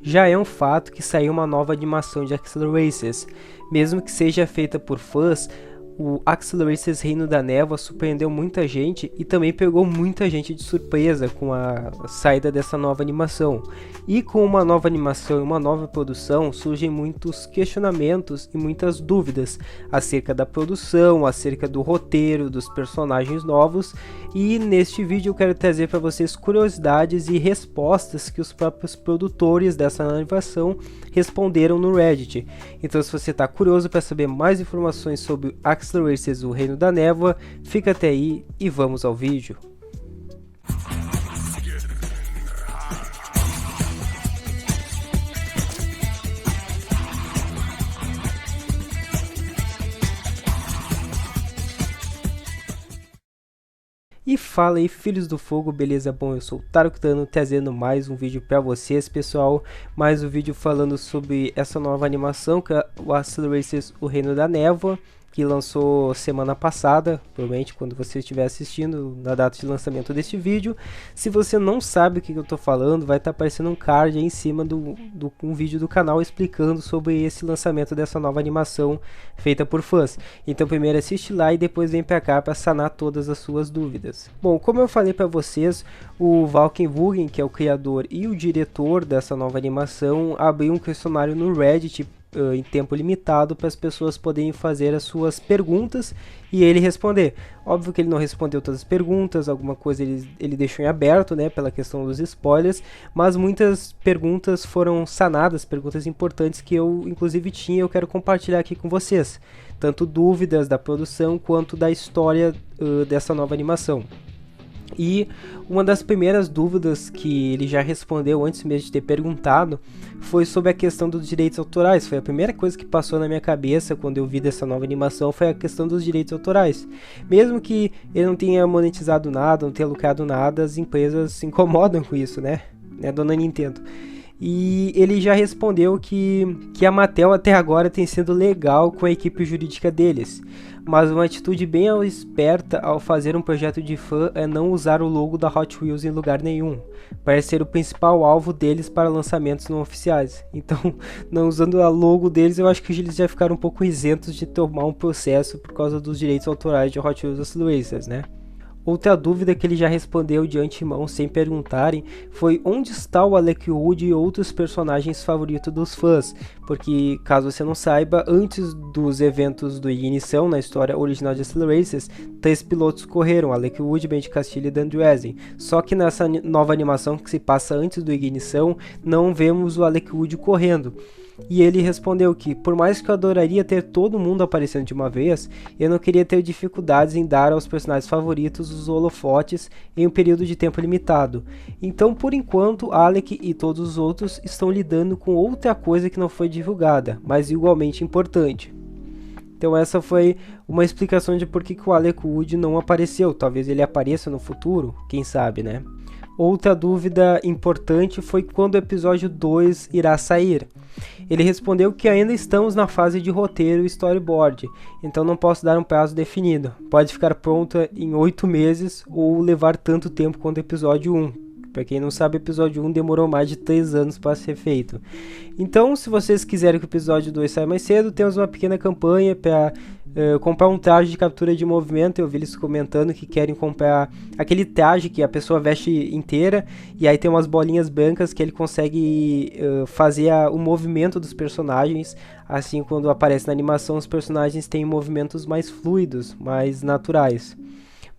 Já é um fato que saiu uma nova animação de Axel Racers. Mesmo que seja feita por fãs, o Axel Racers Reino da Névoa surpreendeu muita gente e também pegou muita gente de surpresa com a saída dessa nova animação. E com uma nova animação e uma nova produção, surgem muitos questionamentos e muitas dúvidas acerca da produção, acerca do roteiro, dos personagens novos. E neste vídeo eu quero trazer para vocês curiosidades e respostas que os próprios produtores dessa animação responderam no Reddit. Então, se você está curioso para saber mais informações sobre Axel Racers, o Reino da Névoa, fica até aí e vamos ao vídeo. E fala aí, filhos do fogo, beleza? Bom, eu sou o Tarukitano, trazendo mais um vídeo para vocês, pessoal. Mais um vídeo falando sobre essa nova animação, que é o Axel Racers, o Reino da Névoa, que lançou semana passada, provavelmente quando você estiver assistindo, na data de lançamento deste vídeo. Se você não sabe o que eu estou falando, vai estar aparecendo um card aí em cima um vídeo do canal explicando sobre esse lançamento dessa nova animação feita por fãs. Então primeiro assiste lá e depois vem para cá para sanar todas as suas dúvidas. Bom, como eu falei para vocês, o Valken Vugen, que é o criador e o diretor dessa nova animação, abriu um questionário no Reddit em tempo limitado para as pessoas poderem fazer as suas perguntas e ele responder. Óbvio que ele não respondeu todas as perguntas, alguma coisa ele deixou em aberto, né, pela questão dos spoilers, mas muitas perguntas foram sanadas, perguntas importantes que eu inclusive tinha e eu quero compartilhar aqui com vocês. Tanto dúvidas da produção quanto da história dessa nova animação. E uma das primeiras dúvidas que ele já respondeu antes mesmo de ter perguntado foi sobre a questão dos direitos autorais. Foi a primeira coisa que passou na minha cabeça quando eu vi dessa nova animação, foi a questão dos direitos autorais. Mesmo que ele não tenha monetizado nada, não tenha lucrado nada, as empresas se incomodam com isso, né, dona Nintendo? E ele já respondeu que a Mattel até agora tem sido legal com a equipe jurídica deles, mas uma atitude bem esperta ao fazer um projeto de fã é não usar o logo da Hot Wheels em lugar nenhum. Parece ser o principal alvo deles para lançamentos não oficiais. Então, não usando o logo deles, eu acho que eles já ficaram um pouco isentos de tomar um processo por causa dos direitos autorais de Hot Wheels Racers, né? Outra dúvida que ele já respondeu de antemão sem perguntarem foi onde está o Alec Wood e outros personagens favoritos dos fãs, porque caso você não saiba, antes dos eventos do Ignição na história original de Axel Racers, 3 pilotos correram, Alec Wood, Ben de Castilho e Dan Dresden. Só que nessa nova animação que se passa antes do Ignição, não vemos o Alec Wood correndo. E ele respondeu que, por mais que eu adoraria ter todo mundo aparecendo de uma vez, eu não queria ter dificuldades em dar aos personagens favoritos os holofotes em um período de tempo limitado. Então, por enquanto, Alec e todos os outros estão lidando com outra coisa que não foi divulgada, mas igualmente importante. Então essa foi uma explicação de por que o Alec Wood não apareceu. Talvez ele apareça no futuro, quem sabe, né? Outra dúvida importante foi quando o episódio 2 irá sair. Ele respondeu que ainda estamos na fase de roteiro e storyboard, então não posso dar um prazo definido. Pode ficar pronta em 8 meses ou levar tanto tempo quanto o episódio 1. Para quem não sabe, o episódio 1 demorou mais de 3 anos para ser feito. Então, se vocês quiserem que o episódio 2 saia mais cedo, temos uma pequena campanha para comprar um traje de captura de movimento. Eu vi eles comentando que querem comprar aquele traje que a pessoa veste inteira e aí tem umas bolinhas brancas que ele consegue fazer o movimento dos personagens. Assim, quando aparece na animação, os personagens têm movimentos mais fluidos, mais naturais.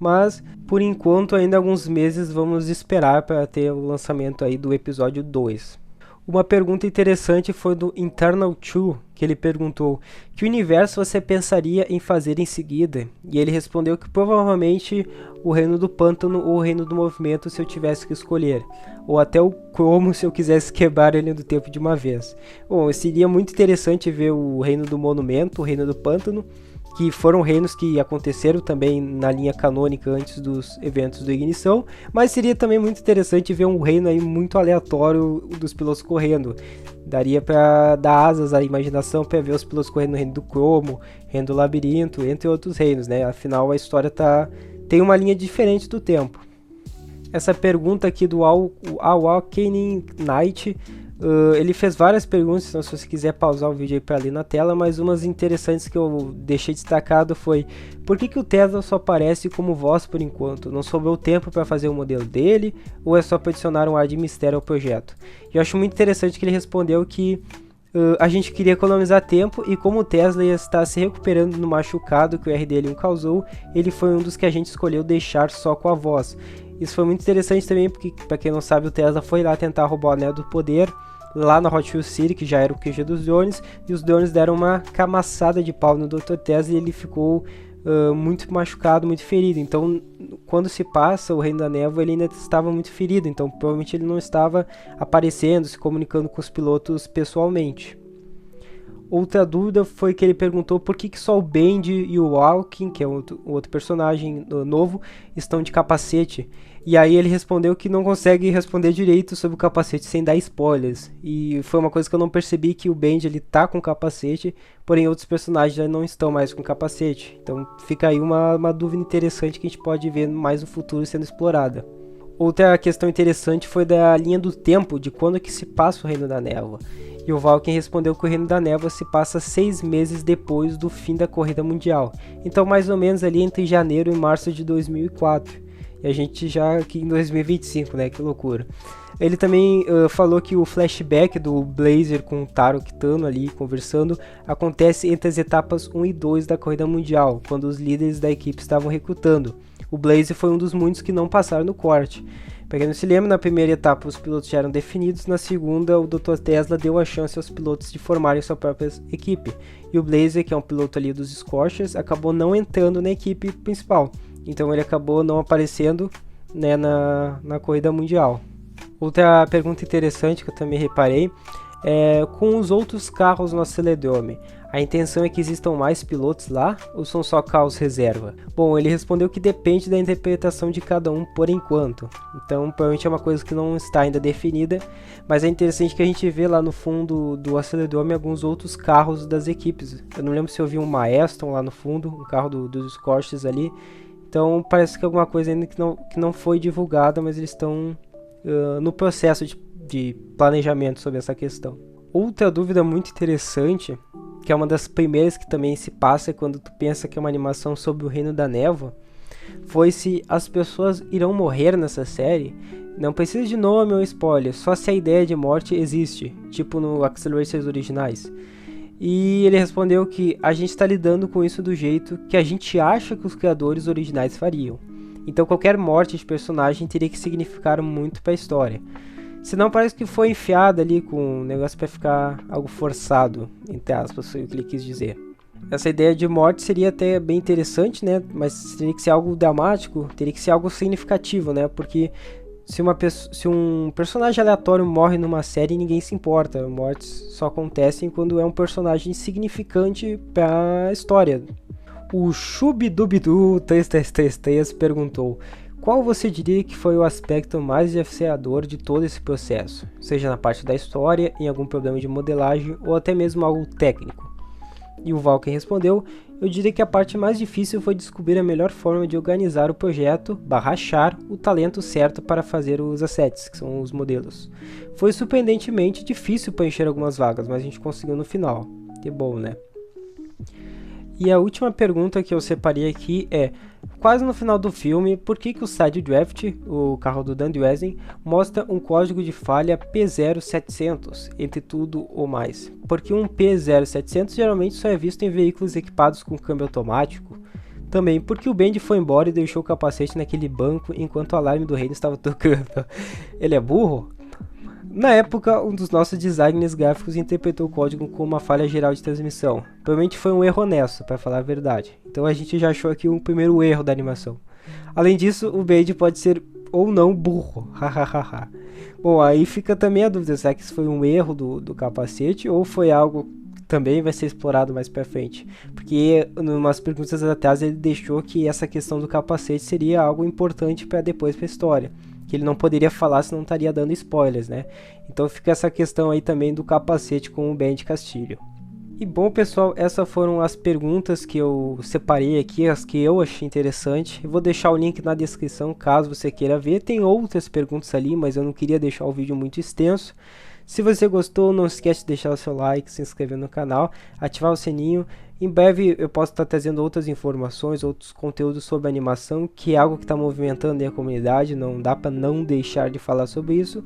Mas, por enquanto, ainda alguns meses vamos esperar para ter o lançamento aí do episódio 2. Uma pergunta interessante foi do Internal 2, que ele perguntou que universo você pensaria em fazer em seguida? E ele respondeu que provavelmente o Reino do Pântano ou o Reino do Movimento se eu tivesse que escolher. Ou até o Cromo se eu quisesse quebrar a linha do tempo de uma vez. Bom, seria muito interessante ver o Reino do Monumento, o Reino do Pântano, que foram reinos que aconteceram também na linha canônica antes dos eventos do Ignição, mas seria também muito interessante ver um reino aí muito aleatório dos pilotos correndo. Daria para dar asas à imaginação para ver os pilotos correndo no reino do Cromo, reino do Labirinto, entre outros reinos, né? Afinal, a história tem uma linha diferente do tempo. Essa pergunta aqui do Awakening Knight Ele fez várias perguntas, então se você quiser pausar o vídeo aí para ler na tela, mas umas interessantes que eu deixei destacado foi: por que o Tesla só aparece como voz por enquanto? Não sobrou tempo para fazer o modelo dele, ou é só para adicionar um ar de mistério ao projeto? E eu acho muito interessante que ele respondeu que a gente queria economizar tempo, e como o Tesla ia estar se recuperando no machucado que o RDL1 causou, ele foi um dos que a gente escolheu deixar só com a voz. Isso foi muito interessante também, porque, para quem não sabe, o Tesla foi lá tentar roubar o Anel do Poder lá na Hot Wheels City, que já era o QG dos drones, e os drones deram uma camaçada de pau no Dr. Tesla e ele ficou muito machucado, muito ferido. Então, quando se passa o Reino da Névoa, ele ainda estava muito ferido, então provavelmente ele não estava aparecendo, se comunicando com os pilotos pessoalmente. Outra dúvida foi que ele perguntou por que só o Bend e o Walking, que é o outro personagem novo, estão de capacete. E aí ele respondeu que não consegue responder direito sobre o capacete sem dar spoilers. E foi uma coisa que eu não percebi, que o Bend ele tá com capacete, porém outros personagens já não estão mais com capacete. Então fica aí uma dúvida interessante que a gente pode ver mais no futuro sendo explorada. Outra questão interessante foi da linha do tempo, de quando que se passa o Reino da Névoa. E o Valken respondeu que o Reino da Névoa se passa 6 meses depois do fim da corrida mundial. Então mais ou menos ali entre janeiro e março de 2004. E a gente já aqui em 2025, né? Que loucura. Ele também falou que o flashback do Blazer com o Taro Kitano ali conversando acontece entre as etapas 1 e 2 da corrida mundial, quando os líderes da equipe estavam recrutando. O Blazer foi um dos muitos que não passaram no corte. Para quem não se lembra, na primeira etapa os pilotos já eram definidos, na segunda o Dr. Tesla deu a chance aos pilotos de formarem sua própria equipe. E o Blazer, que é um piloto ali dos Scorchers, acabou não entrando na equipe principal. Então ele acabou não aparecendo, né, na corrida mundial. Outra pergunta interessante que eu também reparei é: com os outros carros no Acelerodrome, a intenção é que existam mais pilotos lá ou são só carros reserva? Bom, ele respondeu que depende da interpretação de cada um por enquanto. Então provavelmente é uma coisa que não está ainda definida, mas é interessante que a gente vê lá no fundo do Acelerodrome alguns outros carros das equipes. Eu não lembro se eu vi um Maestron lá no fundo, um carro dos Scorchers ali. Então parece que é alguma coisa ainda que não foi divulgada, mas eles estão no processo de planejamento sobre essa questão. Outra dúvida muito interessante, que é uma das primeiras que também se passa quando tu pensa que é uma animação sobre o Reino da Névoa, foi se as pessoas irão morrer nessa série. Não precisa de nome ou spoiler, só se a ideia de morte existe, tipo no Axel Racers originais. E ele respondeu que a gente está lidando com isso do jeito que a gente acha que os criadores originais fariam. Então qualquer morte de personagem teria que significar muito para a história. Senão parece que foi enfiado ali com um negócio para ficar algo forçado, entre aspas, foi o que ele quis dizer. Essa ideia de morte seria até bem interessante, né? Mas teria que ser algo dramático, teria que ser algo significativo, né? Porque se um personagem aleatório morre numa série, ninguém se importa. Mortes só acontecem quando é um personagem significante para a história. O Chubidubidu 3333 perguntou: qual você diria que foi o aspecto mais desafiador de todo esse processo? Seja na parte da história, em algum problema de modelagem ou até mesmo algo técnico? E o Valken respondeu: eu diria que a parte mais difícil foi descobrir a melhor forma de organizar o projeto, achar o talento certo para fazer os assets, que são os modelos. Foi surpreendentemente difícil preencher algumas vagas, mas a gente conseguiu no final. Que bom, né? E a última pergunta que eu separei aqui é: quase no final do filme, por que o Side Draft, o carro do Dan Dwezen, mostra um código de falha P0700, entre tudo ou mais? Porque um P0700 geralmente só é visto em veículos equipados com câmbio automático. Também porque o Bend foi embora e deixou o capacete naquele banco enquanto o alarme do reino estava tocando. Ele é burro? Na época, um dos nossos designers gráficos interpretou o código como uma falha geral de transmissão. Provavelmente foi um erro honesto, para falar a verdade. Então a gente já achou aqui um primeiro erro da animação. Além disso, o Bend pode ser ou não burro. Bom, aí fica também a dúvida: será que isso foi um erro do capacete ou foi algo que também vai ser explorado mais pra frente? Porque em umas perguntas atrás ele deixou que essa questão do capacete seria algo importante para depois para a história, que ele não poderia falar se não estaria dando spoilers, né? Então fica essa questão aí também do capacete com o Bend Castilho. E bom, pessoal, essas foram as perguntas que eu separei aqui, as que eu achei interessante. Eu vou deixar o link na descrição caso você queira ver. Tem outras perguntas ali, mas eu não queria deixar o vídeo muito extenso. Se você gostou, não esquece de deixar o seu like, se inscrever no canal, ativar o sininho. Em breve eu posso estar trazendo outras informações, outros conteúdos sobre animação, que é algo que está movimentando a comunidade, não dá para não deixar de falar sobre isso.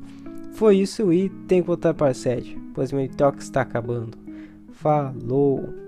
Foi isso e tenho que voltar para a sede, pois meu toque está acabando. Falou!